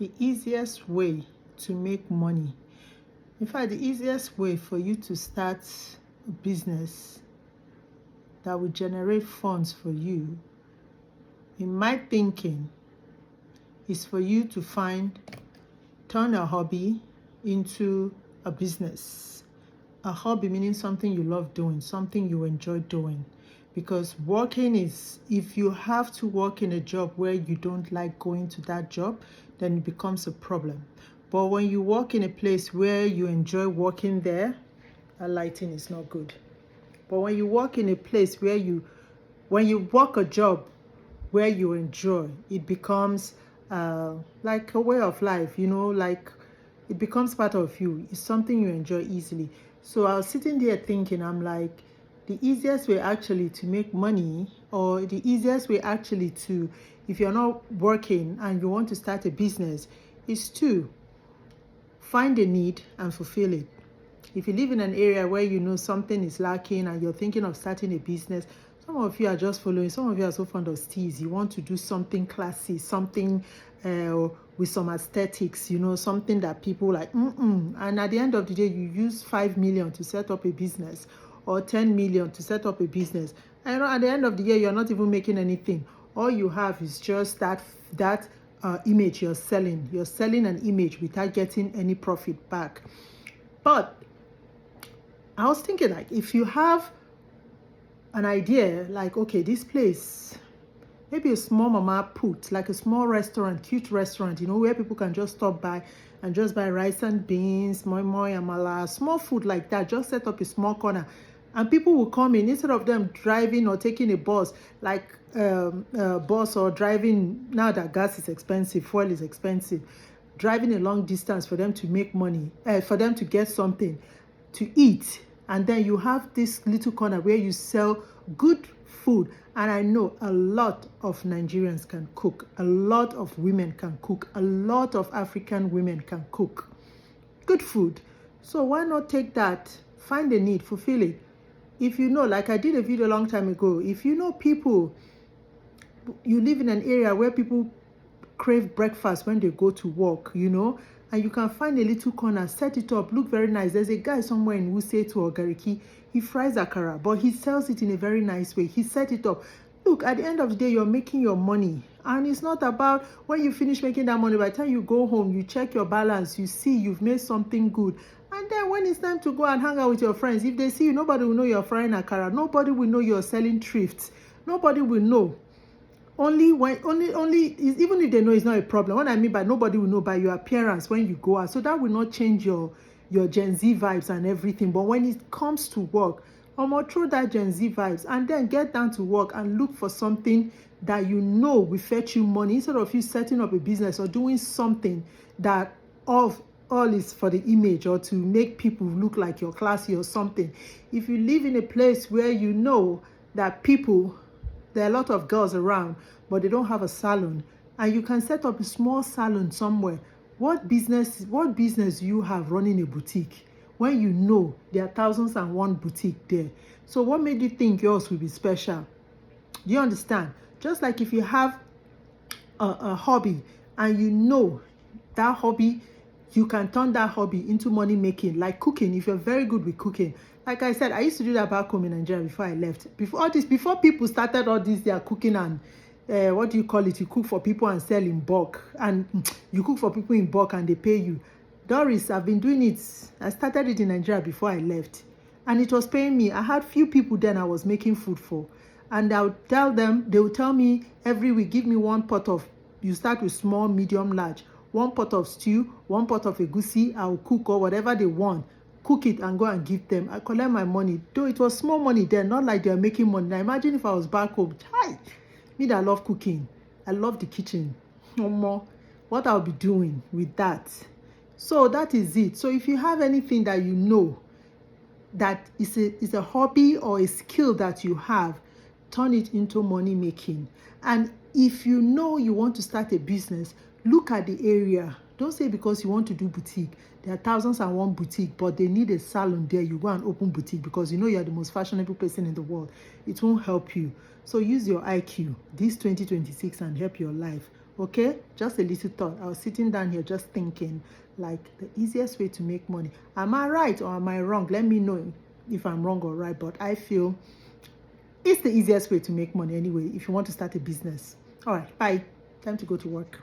the easiest way to make money. In fact, the easiest way for you to start a business that will generate funds for you, in my thinking, is for you to turn a hobby into a business. A hobby meaning something you love doing, something you enjoy doing. Because if you have to work in a job where you don't like going to that job, then it becomes a problem. But when you work in a place where you enjoy working there, that lighting is not good. But when you work in a place when you work a job where you enjoy, it becomes like a way of life, like it becomes part of you. It's something you enjoy easily. So I was sitting there thinking, I'm like, the easiest way actually to make money, or the easiest way actually to, if you're not working and you want to start a business, is to find a need and fulfill it. If you live in an area where you know something is lacking and you're thinking of starting a business, some of you are just following. Some of you are so fond of steez. You want to do something classy, something with some aesthetics, something that people like. And at the end of the day, you use 5 million to set up a business or 10 million to set up a business. And at the end of the year, you're not even making anything. All you have is just that image you're selling. You're selling an image without getting any profit back. But I was thinking, like, if you have an idea, like, okay, this place, maybe a small mama put, like a small restaurant, cute restaurant, where people can just stop by and just buy rice and beans, moi moi, amala, small food like that. Just set up a small corner, and people will come in instead of them driving or taking a bus, like bus, or driving. Now that gas is expensive, fuel is expensive, driving a long distance for them to make money, for them to get something to eat. And then you have this little corner where you sell good food. And I know a lot of Nigerians can cook, a lot of women can cook, a lot of African women can cook good food. So why not take that, find a need, fulfill it? If you know, like I did a video a long time ago, if you know people, you live in an area where people crave breakfast when they go to work, and you can find a little corner, set it up, look very nice. There's a guy somewhere in Wuse to Ogariki. He fries akara, but he sells it in a very nice way. He set it up. Look, at the end of the day, you're making your money. And it's not about when you finish making that money, by the time you go home, you check your balance, you see you've made something good. And then when it's time to go and hang out with your friends, if they see you, nobody will know you're frying akara. Nobody will know you're selling thrifts. Nobody will know. Only even if they know, it's not a problem. What I mean by nobody will know by your appearance when you go out. So that will not change your Gen Z vibes and everything. But when it comes to work, throw that Gen Z vibes and then get down to work and look for something that will fetch you money, instead of you setting up a business or doing something that all is for the image or to make people look like you're classy or something. If you live in a place where you know that there are a lot of girls around, but they don't have a salon, and you can set up a small salon somewhere. What business do you have running a boutique when you know there are thousands and one boutique there? So what made you think yours will be special? Do you understand? Just like if you have a hobby and you know that hobby, you can turn that hobby into money making, like cooking. If you're very good with cooking, like I said, I used to do that back home in Nigeria before I left. Before people started all this, they are cooking and what do you call it? You cook for people and sell in bulk, and you cook for people in bulk and they pay you. Doris, I've been doing it. I started it in Nigeria before I left, and it was paying me. I had few people then I was making food for, and I would tell them, they would tell me every week, give me one pot of, you start with small, medium, large, one pot of stew, one pot of egusi. I will cook or whatever they want, cook it and go and give them. I collect my money. Though it was small money then, not like they're making money. Now imagine if I was back home. Hi, me that love cooking, I love the kitchen. No more. What I'll be doing with that. So that is it. So if you have anything that you know that is a hobby or a skill that you have, turn it into money making. And if you know you want to start a business, look at the area. Don't say because you want to do boutique. There are thousands and one boutique, but they need a salon there. You go and open boutique because you know you're the most fashionable person in the world. It won't help you. So use your IQ this 2026 and help your life. Okay, just a little thought. I was sitting down here just thinking, like, the easiest way to make money. Am I right or am I wrong? Let me know if I'm wrong or right, but I feel it's the easiest way to make money anyway if you want to start a business. All right, bye. Time to go to work.